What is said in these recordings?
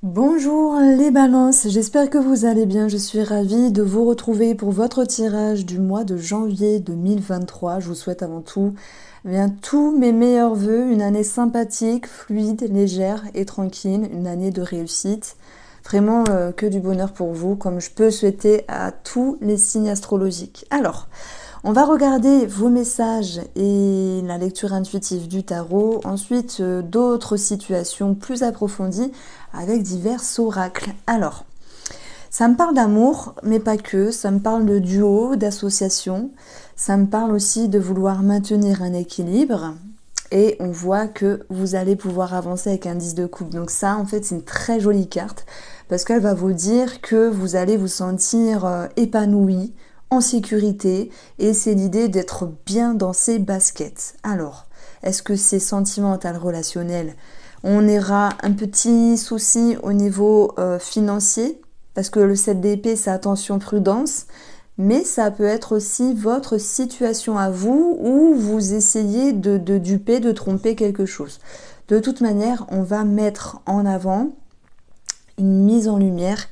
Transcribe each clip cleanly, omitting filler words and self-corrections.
Bonjour les balances, j'espère que vous allez bien. Je suis ravie de vous retrouver pour votre tirage du mois de janvier 2023. Je vous souhaite avant tout tous mes meilleurs vœux, une année sympathique, fluide, légère et tranquille, une année de réussite. Vraiment que du bonheur pour vous, comme je peux souhaiter à tous les signes astrologiques. Alors, on va regarder vos messages et la lecture intuitive du tarot. Ensuite, d'autres situations plus approfondies avec divers oracles. Alors, ça me parle d'amour, mais pas que. Ça me parle de duo, d'association. Ça me parle aussi de vouloir maintenir un équilibre. Et on voit que vous allez pouvoir avancer avec un 10 de coupe. Donc ça, en fait, c'est une très jolie carte parce qu'elle va vous dire que vous allez vous sentir épanoui, en sécurité. Et c'est l'idée d'être bien dans ses baskets. Alors, est-ce que c'est sentimental, relationnel ? On aura un petit souci au niveau financier, parce que le 7 d'épée, c'est attention, prudence, mais ça peut être aussi votre situation à vous, où vous essayez de duper, de tromper quelque chose. De toute manière, on va mettre en avant une mise en lumière,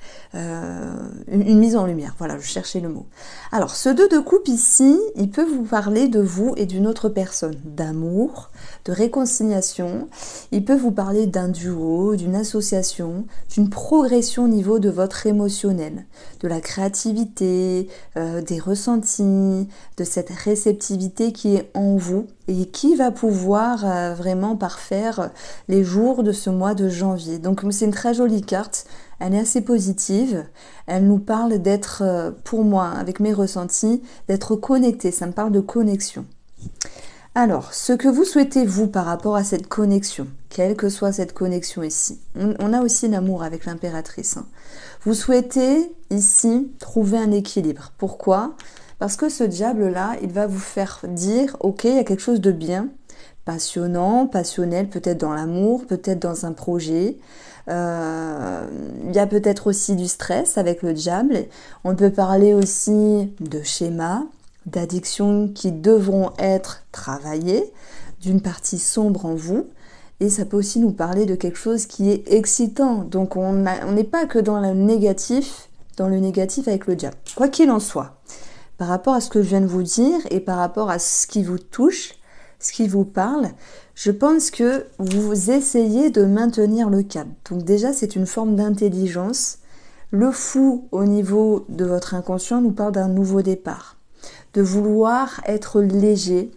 voilà, je cherchais le mot. Alors, ce 2 de coupe ici, il peut vous parler de vous et d'une autre personne, d'amour, de réconciliation, il peut vous parler d'un duo, d'une association, d'une progression au niveau de votre émotionnel, de la créativité, des ressentis, de cette réceptivité qui est en vous et qui va pouvoir vraiment parfaire les jours de ce mois de janvier. Donc c'est une très jolie carte, elle est assez positive, elle nous parle d'être, pour moi, avec mes ressentis, d'être connecté, ça me parle de connexion. Alors, ce que vous souhaitez, vous, par rapport à cette connexion, quelle que soit cette connexion ici, on a aussi l'amour avec l'impératrice. Vous souhaitez, ici, trouver un équilibre. Pourquoi ? Parce que ce diable-là, il va vous faire dire, ok, il y a quelque chose de bien, passionnant, passionnel, peut-être dans l'amour, peut-être dans un projet. Il y a peut-être aussi du stress avec le diable. On peut parler aussi de schémas, d'addictions qui devront être travaillées, d'une partie sombre en vous. Et ça peut aussi nous parler de quelque chose qui est excitant. Donc on n'est pas que dans le négatif avec le diable. Quoi qu'il en soit, par rapport à ce que je viens de vous dire et par rapport à ce qui vous touche, ce qui vous parle, je pense que vous essayez de maintenir le cap. Donc déjà, c'est une forme d'intelligence. Le fou au niveau de votre inconscient nous parle d'un nouveau départ, de vouloir être léger,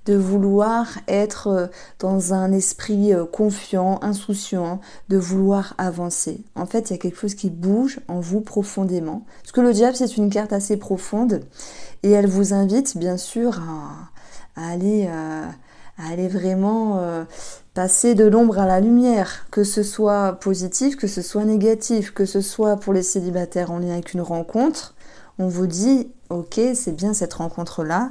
de vouloir être dans un esprit confiant, insouciant, de vouloir avancer. En fait, il y a quelque chose qui bouge en vous profondément. Parce que le diable, c'est une carte assez profonde et elle vous invite, bien sûr, à aller vraiment passer de l'ombre à la lumière, que ce soit positif, que ce soit négatif, que ce soit pour les célibataires en lien avec une rencontre. On vous dit, ok, c'est bien cette rencontre-là,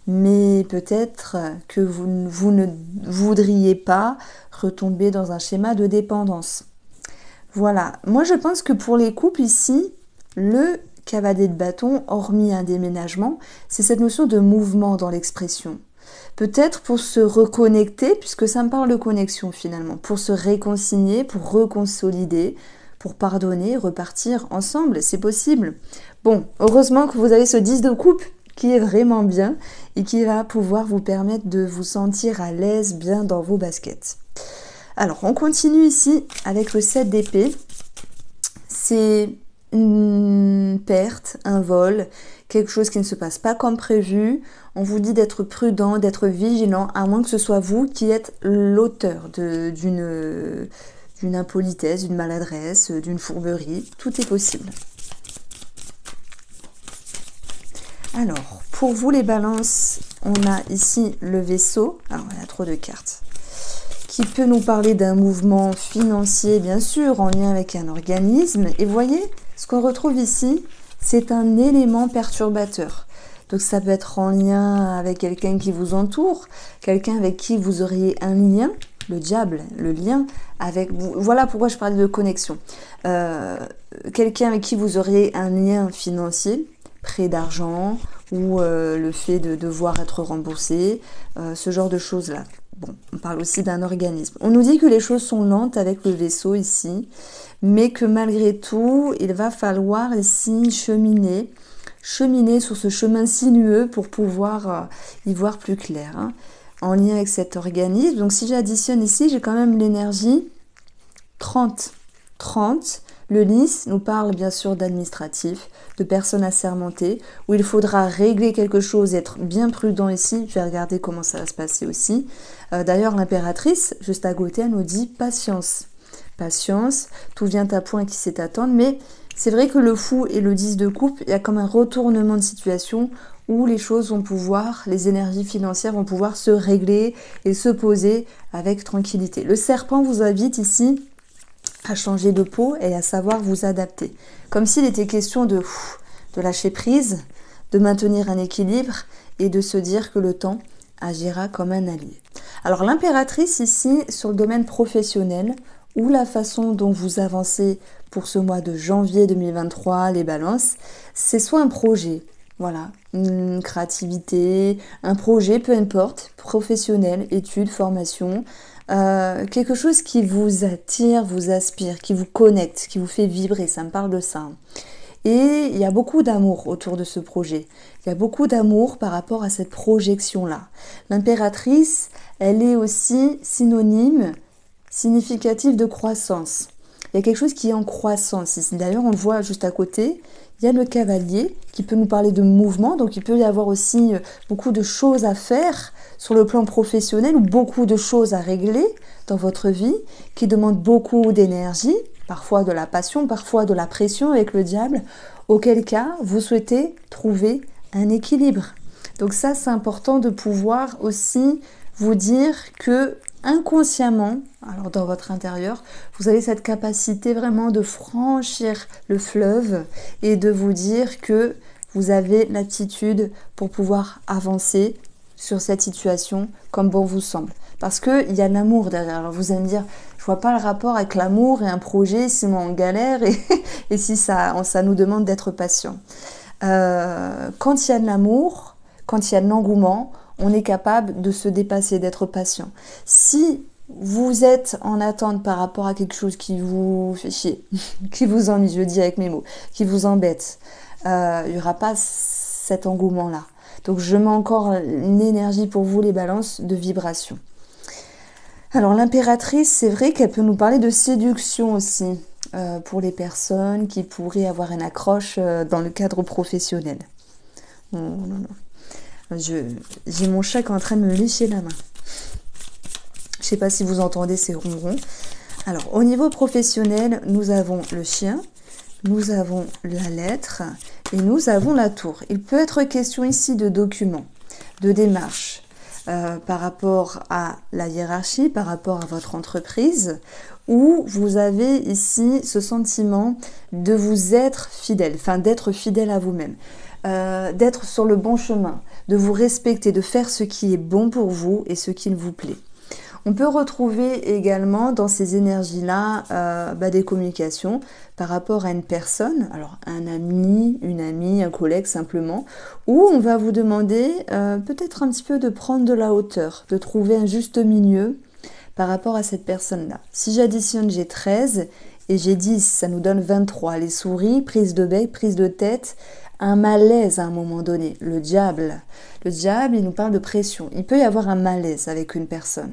mais peut-être que vous ne voudriez pas retomber dans un schéma de dépendance. Voilà, moi je pense que pour les couples ici, le cavalier de bâton, hormis un déménagement, c'est cette notion de mouvement dans l'expression. Peut-être pour se reconnecter, puisque ça me parle de connexion finalement, pour se réconcilier, pour reconsolider, pour pardonner, repartir ensemble, c'est possible. Bon, heureusement que vous avez ce 10 de coupe qui est vraiment bien et qui va pouvoir vous permettre de vous sentir à l'aise, bien dans vos baskets. Alors, on continue ici avec le 7 d'épée. C'est une perte, un vol, quelque chose qui ne se passe pas comme prévu. On vous dit d'être prudent, d'être vigilant, à moins que ce soit vous qui êtes l'auteur d'une impolitesse, d'une maladresse, d'une fourberie. Tout est possible. Alors, pour vous les balances, on a ici le vaisseau. Alors, il y a trop de cartes. Qui peut nous parler d'un mouvement financier, bien sûr, en lien avec un organisme. Et voyez, ce qu'on retrouve ici, c'est un élément perturbateur. Donc ça peut être en lien avec quelqu'un qui vous entoure, quelqu'un avec qui vous auriez un lien, le diable, le lien avec vous. Voilà pourquoi je parlais de connexion. Quelqu'un avec qui vous auriez un lien financier, prêt d'argent, ou le fait de devoir être remboursé, ce genre de choses-là. Bon, on parle aussi d'un organisme. On nous dit que les choses sont lentes avec le vaisseau ici, mais que malgré tout, il va falloir ici cheminer sur ce chemin sinueux pour pouvoir y voir plus clair, hein, en lien avec cet organisme. Donc si j'additionne ici, j'ai quand même l'énergie 30. 30. Le lys nous parle bien sûr d'administratif, de personnes assermentées, où il faudra régler quelque chose, être bien prudent ici. Je vais regarder comment ça va se passer aussi. D'ailleurs, l'impératrice, juste à côté, elle nous dit patience. Patience, tout vient à point qui sait attendre, mais c'est vrai que le fou et le 10 de coupe, il y a comme un retournement de situation où les choses vont pouvoir, les énergies financières vont pouvoir se régler et se poser avec tranquillité. Le serpent vous invite ici à changer de peau et à savoir vous adapter. Comme s'il était question de lâcher prise, de maintenir un équilibre et de se dire que le temps agira comme un allié. Alors l'impératrice ici, sur le domaine professionnel, ou la façon dont vous avancez pour ce mois de janvier 2023, les balances, c'est soit un projet, voilà, une créativité, un projet, peu importe, professionnel, études, formation, quelque chose qui vous attire, vous aspire, qui vous connecte, qui vous fait vibrer, ça me parle de ça. Et il y a beaucoup d'amour autour de ce projet. Il y a beaucoup d'amour par rapport à cette projection-là. L'impératrice, elle est aussi synonyme, significative de croissance. Il y a quelque chose qui est en croissance ici. D'ailleurs, on le voit juste à côté. Il y a le cavalier qui peut nous parler de mouvement. Donc, il peut y avoir aussi beaucoup de choses à faire sur le plan professionnel ou beaucoup de choses à régler dans votre vie qui demandent beaucoup d'énergie, parfois de la passion, parfois de la pression avec le diable, auquel cas vous souhaitez trouver un équilibre. Donc ça, c'est important de pouvoir aussi vous dire que inconsciemment, alors dans votre intérieur, vous avez cette capacité vraiment de franchir le fleuve et de vous dire que vous avez l'aptitude pour pouvoir avancer sur cette situation comme bon vous semble. Parce qu'il y a l'amour derrière. Alors vous allez me dire, je vois pas le rapport avec l'amour et un projet si on galère et si ça nous demande d'être patient. Quand il y a de l'amour, quand il y a de l'engouement, on est capable de se dépasser, d'être patient. Si vous êtes en attente par rapport à quelque chose qui vous fait chier, qui vous ennuie, je dis avec mes mots, qui vous embête, il n'y aura pas cet engouement-là. Donc je mets encore une énergie pour vous, les balances, de vibration. Alors l'impératrice, c'est vrai qu'elle peut nous parler de séduction aussi, pour les personnes qui pourraient avoir une accroche dans le cadre professionnel. Non. J'ai mon chat qui est en train de me lécher la main. Je ne sais pas si vous entendez ces ronrons. Alors, au niveau professionnel, nous avons le chien, nous avons la lettre et nous avons la tour. Il peut être question ici de documents, de démarches par rapport à la hiérarchie, par rapport à votre entreprise, où vous avez ici ce sentiment de vous être fidèle, enfin d'être fidèle à vous-même, d'être sur le bon chemin, de vous respecter, de faire ce qui est bon pour vous et ce qui vous plaît. On peut retrouver également dans ces énergies-là des communications par rapport à une personne, alors un ami, une amie, un collègue simplement, où on va vous demander peut-être un petit peu de prendre de la hauteur, de trouver un juste milieu par rapport à cette personne-là. Si j'additionne, j'ai 13 et j'ai 10, ça nous donne 23. Les souris, prise de bec, prise de tête, un malaise à un moment donné. Le diable, il nous parle de pression. Il peut y avoir un malaise avec une personne.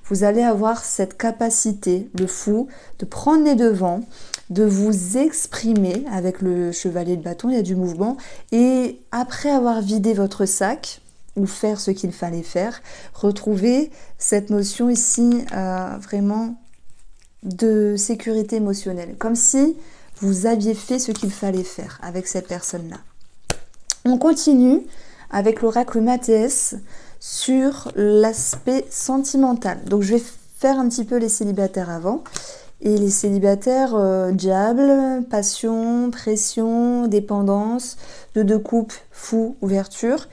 Vous allez avoir cette capacité, le fou, de prendre les devants, de vous exprimer avec le chevalier de bâton, il y a du mouvement. Et après avoir vidé votre sac, ou faire ce qu'il fallait faire, retrouver cette notion ici vraiment de sécurité émotionnelle. Comme si vous aviez fait ce qu'il fallait faire avec cette personne-là. On continue avec l'oracle Mathéès sur l'aspect sentimental. Donc je vais faire un petit peu les célibataires avant. Et les célibataires, diable, passion, pression, dépendance, de coupe, fou, ouverture.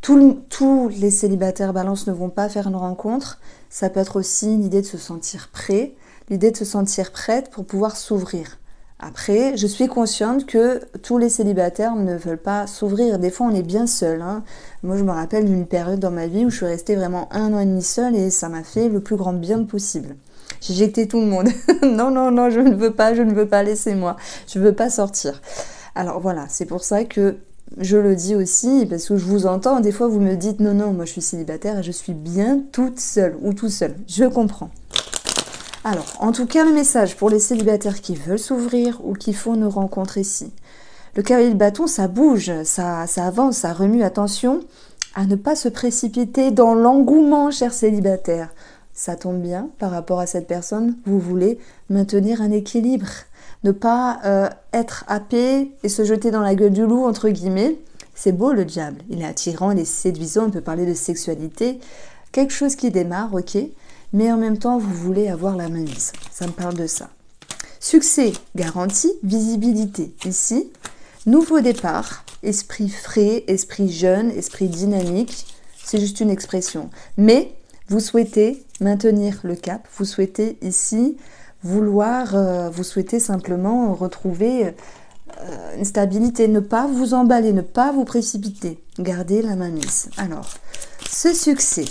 Tous les célibataires balance ne vont pas faire une rencontre. Ça peut être aussi l'idée de se sentir prêt, l'idée de se sentir prête pour pouvoir s'ouvrir. Après, je suis consciente que tous les célibataires ne veulent pas s'ouvrir. Des fois, on est bien seul. Moi, je me rappelle d'une période dans ma vie où je suis restée vraiment 1 an et demi seule et ça m'a fait le plus grand bien possible. j'ai éjecté tout le monde. Non, non, non, je ne veux pas, laissez-moi. Je ne veux pas sortir. Alors voilà, c'est pour ça que je le dis aussi, parce que je vous entends, des fois vous me dites non, non, moi je suis célibataire et je suis bien toute seule ou tout seul. Je comprends. Alors, en tout cas, le message pour les célibataires qui veulent s'ouvrir ou qui font une rencontre ici. Le cavalier de bâton, ça bouge, ça avance, ça remue. Attention à ne pas se précipiter dans l'engouement, chers célibataires. Ça tombe bien par rapport à cette personne, vous voulez maintenir un équilibre. Ne pas être happé et se jeter dans la gueule du loup, entre guillemets. C'est beau le diable, il est attirant, il est séduisant, on peut parler de sexualité. Quelque chose qui démarre, ok, mais en même temps, vous voulez avoir la mainmise. Ça me parle de ça. Succès garanti, visibilité. Ici, nouveau départ, esprit frais, esprit jeune, esprit dynamique. C'est juste une expression. Mais vous souhaitez maintenir le cap. Vous souhaitez ici vous souhaitez simplement retrouver une stabilité. Ne pas vous emballer, ne pas vous précipiter. Gardez la mainmise. Alors, ce succès,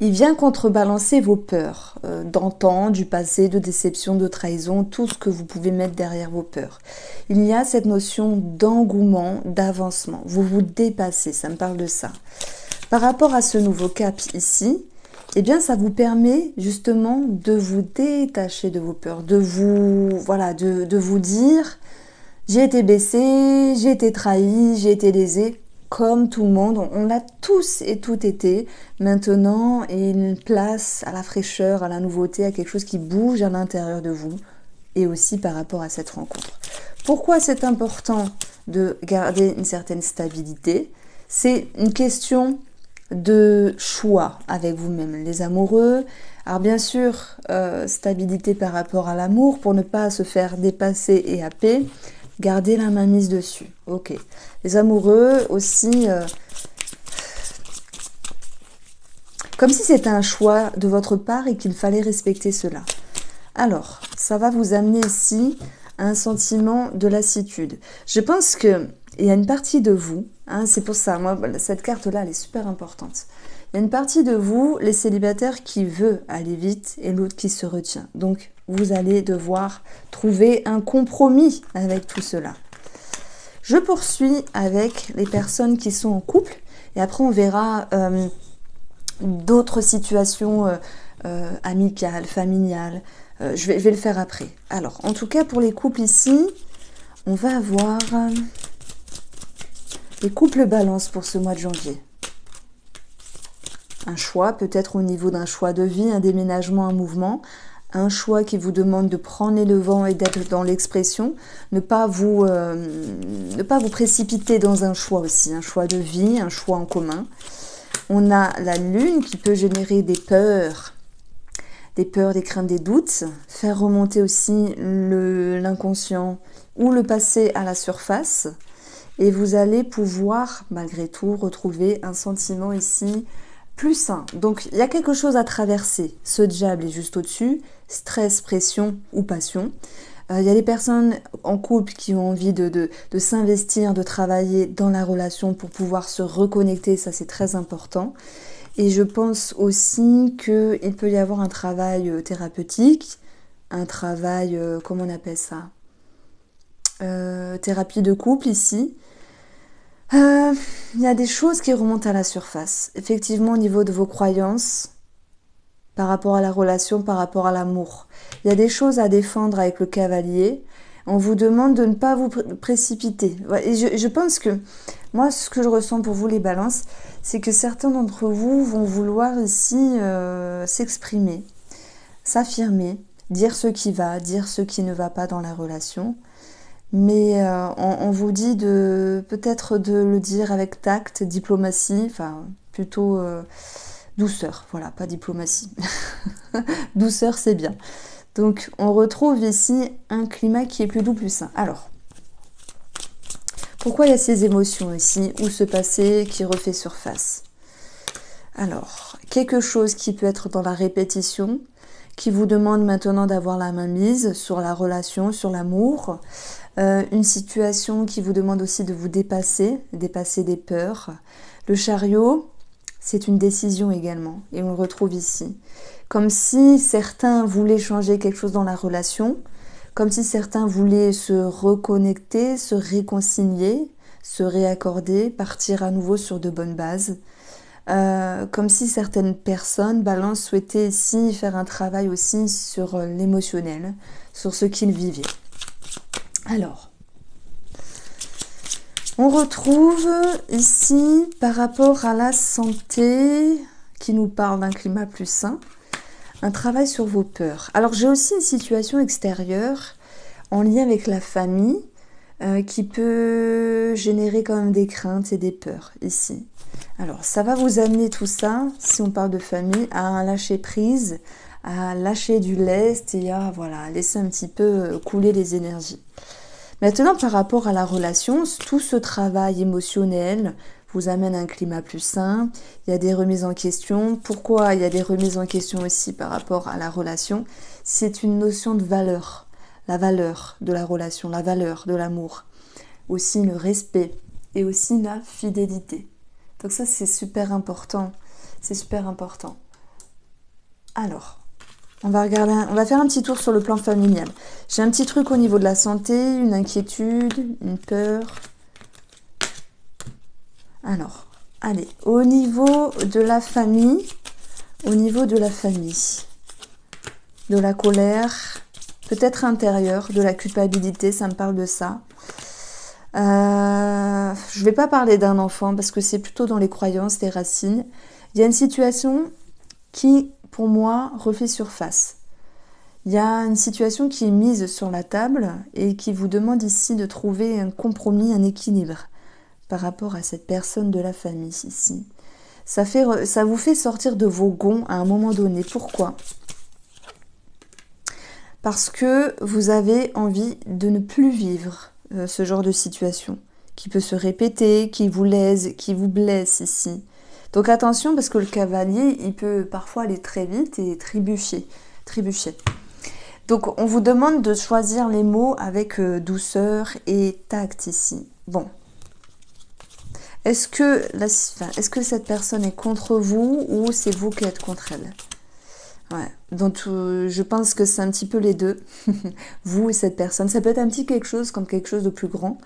il vient contrebalancer vos peurs d'antan, du passé, de déception, de trahison, tout ce que vous pouvez mettre derrière vos peurs. Il y a cette notion d'engouement, d'avancement. Vous vous dépassez, ça me parle de ça. Par rapport à ce nouveau cap ici, eh bien, ça vous permet justement de vous détacher de vos peurs, de vous dire « j'ai été blessé, j'ai été trahi, j'ai été lésé ». Comme tout le monde, on l'a tous et toutes été. Maintenant, il y a une place à la fraîcheur, à la nouveauté, à quelque chose qui bouge à l'intérieur de vous et aussi par rapport à cette rencontre. Pourquoi c'est important de garder une certaine stabilité? C'est une question de choix avec vous-même, les amoureux. Alors bien sûr, stabilité par rapport à l'amour pour ne pas se faire dépasser et happer. Gardez la main mise dessus. Ok. Les amoureux aussi, comme si c'était un choix de votre part et qu'il fallait respecter cela. Alors, ça va vous amener ici à un sentiment de lassitude. Je pense qu'il y a une partie de vous, c'est pour ça, moi, cette carte-là, elle est super importante. Il y a une partie de vous, les célibataires, qui veut aller vite et l'autre qui se retient. Donc, vous allez devoir trouver un compromis avec tout cela. Je poursuis avec les personnes qui sont en couple et après on verra d'autres situations amicales, familiales. Je vais le faire après. Alors, en tout cas, pour les couples ici, on va avoir les couples balance pour ce mois de janvier. Un choix, peut-être au niveau d'un choix de vie, un déménagement, un mouvement. Un choix qui vous demande de prendre les devants et d'être dans l'expression. Ne pas vous précipiter dans un choix aussi. Un choix de vie, un choix en commun. On a la lune qui peut générer des peurs, des craintes, des doutes. Faire remonter aussi l'inconscient ou le passé à la surface. Et vous allez pouvoir, malgré tout, retrouver un sentiment ici plus sain. Donc, il y a quelque chose à traverser. Ce diable est juste au-dessus. Stress, pression ou passion. Il y a des personnes en couple qui ont envie de s'investir, de travailler dans la relation pour pouvoir se reconnecter. Ça, c'est très important. Et je pense aussi qu'il peut y avoir un travail thérapeutique, un travail, comment on appelle ça, thérapie de couple ici. Il y a des choses qui remontent à la surface. Effectivement, au niveau de vos croyances, par rapport à la relation, par rapport à l'amour. Il y a des choses à défendre avec le cavalier. On vous demande de ne pas vous précipiter. Et je pense que, moi, ce que je ressens pour vous, les balances, c'est que certains d'entre vous vont vouloir ici s'exprimer, s'affirmer, dire ce qui va, dire ce qui ne va pas dans la relation. Mais on vous dit peut-être de le dire avec tact, diplomatie, enfin plutôt douceur, voilà, pas diplomatie. Douceur, c'est bien. Donc on retrouve ici un climat qui est plus doux, plus sain. Alors, pourquoi il y a ces émotions ici, ou ce passé qui refait surface? Alors, quelque chose qui peut être dans la répétition, qui vous demande maintenant d'avoir la main mise sur la relation, sur l'amour. Une situation qui vous demande aussi de vous dépasser des peurs. Le chariot, c'est une décision également, et on le retrouve ici. comme si certains voulaient changer quelque chose dans la relation, comme si certains voulaient se reconnecter, se réconcilier, se réaccorder, partir à nouveau sur de bonnes bases. Comme si certaines personnes, balance, souhaitaient ici faire un travail aussi sur l'émotionnel, sur ce qu'ils vivaient. Alors, on retrouve ici, par rapport à la santé, qui nous parle d'un climat plus sain, un travail sur vos peurs. Alors, j'ai aussi une situation extérieure en lien avec la famille qui peut générer quand même des craintes et des peurs ici. Alors, ça va vous amener tout ça, si on parle de famille, à un lâcher prise, à lâcher du lest et à voilà, laisser un petit peu couler les énergies. Maintenant, par rapport à la relation, tout ce travail émotionnel vous amène à un climat plus sain. Il y a des remises en question. Pourquoi il y a des remises en question aussi par rapport à la relation? C'est une notion de valeur. La valeur de la relation, la valeur de l'amour. Aussi le respect et aussi la fidélité. Donc ça, c'est super important. C'est super important. Alors, on va faire un petit tour sur le plan familial. J'ai un petit truc au niveau de la santé, une inquiétude, une peur. Alors, allez, au niveau de la famille, de la colère, peut-être intérieure, de la culpabilité, ça me parle de ça. Je ne vais pas parler d'un enfant parce que c'est plutôt dans les croyances, les racines. Il y a une situation qui, pour moi, refait surface. Il y a une situation qui est mise sur la table et qui vous demande ici de trouver un compromis, un équilibre par rapport à cette personne de la famille ici. Ça vous fait sortir de vos gonds à un moment donné. Pourquoi ? Parce que vous avez envie de ne plus vivre ce genre de situation qui peut se répéter, qui vous lèse, qui vous blesse ici. Donc attention parce que le cavalier, il peut parfois aller très vite et trébucher. Donc on vous demande de choisir les mots avec douceur et tact ici. Bon. Est-ce que cette personne est contre vous ou c'est vous qui êtes contre elle? Ouais, donc je pense que c'est un petit peu les deux, vous et cette personne. Ça peut être un petit quelque chose comme quelque chose de plus grand.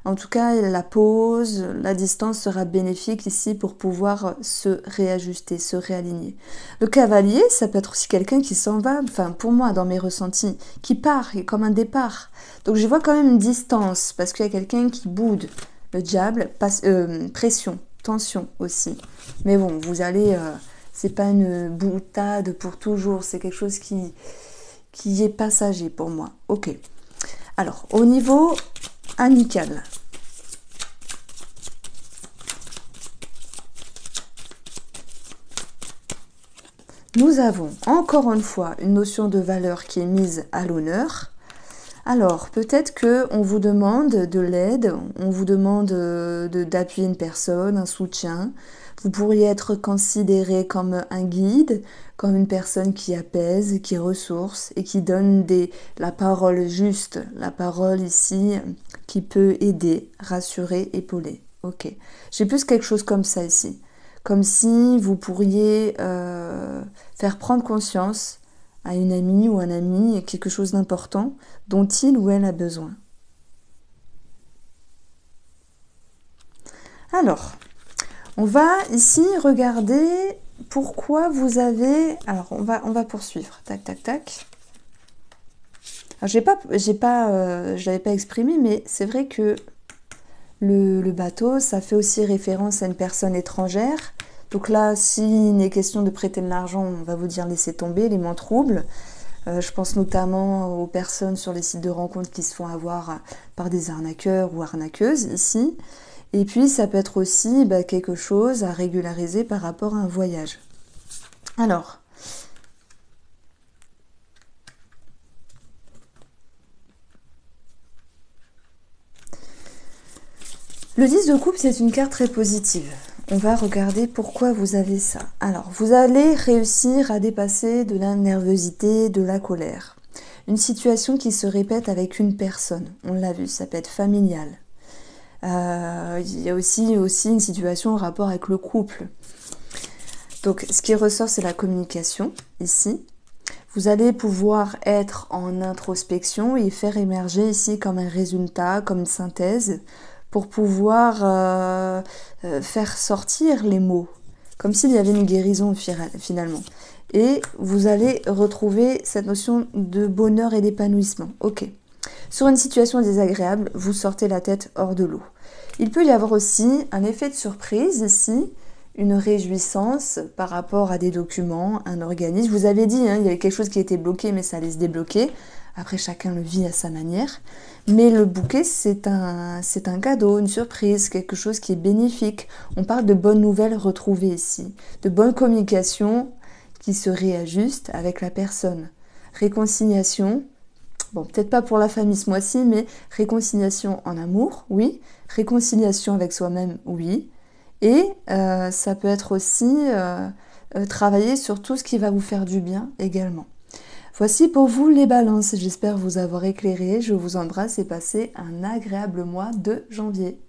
En tout cas, la pause, la distance sera bénéfique ici pour pouvoir se réajuster, se réaligner. Le cavalier, ça peut être aussi quelqu'un qui s'en va, enfin pour moi, dans mes ressentis, qui part, comme un départ. Donc je vois quand même une distance, parce qu'il y a quelqu'un qui boude. Le diable, pression, tension aussi. Mais bon, vous allez... c'est pas une boutade pour toujours, c'est quelque chose qui est passager pour moi. Ok. Alors, au niveau amical. Nous avons encore une fois une notion de valeur qui est mise à l'honneur. Alors, peut-être qu'on vous demande de l'aide, on vous demande d'appuyer une personne, un soutien. Vous pourriez être considéré comme un guide, comme une personne qui apaise, qui ressource et qui donne la parole juste, la parole ici qui peut aider, rassurer, épauler. Ok. J'ai plus quelque chose comme ça ici. Comme si vous pourriez faire prendre conscience à une amie ou un ami quelque chose d'important dont il ou elle a besoin. Alors, on va ici regarder pourquoi vous avez... Alors, on va poursuivre. Tac, tac, tac. Alors, je l'avais pas exprimé, mais c'est vrai que le bateau, ça fait aussi référence à une personne étrangère. Donc là, s'il n'est question de prêter de l'argent, on va vous dire laissez tomber, les mains troubles. Je pense notamment aux personnes sur les sites de rencontres qui se font avoir par des arnaqueurs ou arnaqueuses ici. Et puis, ça peut être aussi quelque chose à régulariser par rapport à un voyage. Alors, le 10 de coupe, c'est une carte très positive. On va regarder pourquoi vous avez ça. Alors, vous allez réussir à dépasser de la nervosité, de la colère. Une situation qui se répète avec une personne. On l'a vu, ça peut être familial. Il y a aussi une situation en rapport avec le couple. Donc, ce qui ressort, c'est la communication, ici. Vous allez pouvoir être en introspection et faire émerger ici comme un résultat, comme une synthèse, pour pouvoir faire sortir les mots, comme s'il y avait une guérison finalement. Et vous allez retrouver cette notion de bonheur et d'épanouissement. Ok. Sur une situation désagréable, vous sortez la tête hors de l'eau. Il peut y avoir aussi un effet de surprise ici, une réjouissance par rapport à des documents, un organisme. Je vous avais dit, hein, il y avait quelque chose qui était bloqué, mais ça allait se débloquer. Après, chacun le vit à sa manière. Mais le bouquet, c'est un cadeau, une surprise, quelque chose qui est bénéfique. On parle de bonnes nouvelles retrouvées ici, de bonne communication qui se réajuste avec la personne. Réconciliation, bon, peut-être pas pour la famille ce mois-ci, mais réconciliation en amour, oui. Réconciliation avec soi-même, oui. Et ça peut être aussi travailler sur tout ce qui va vous faire du bien également. Voici pour vous les balances. J'espère vous avoir éclairé. Je vous embrasse et passez un agréable mois de janvier.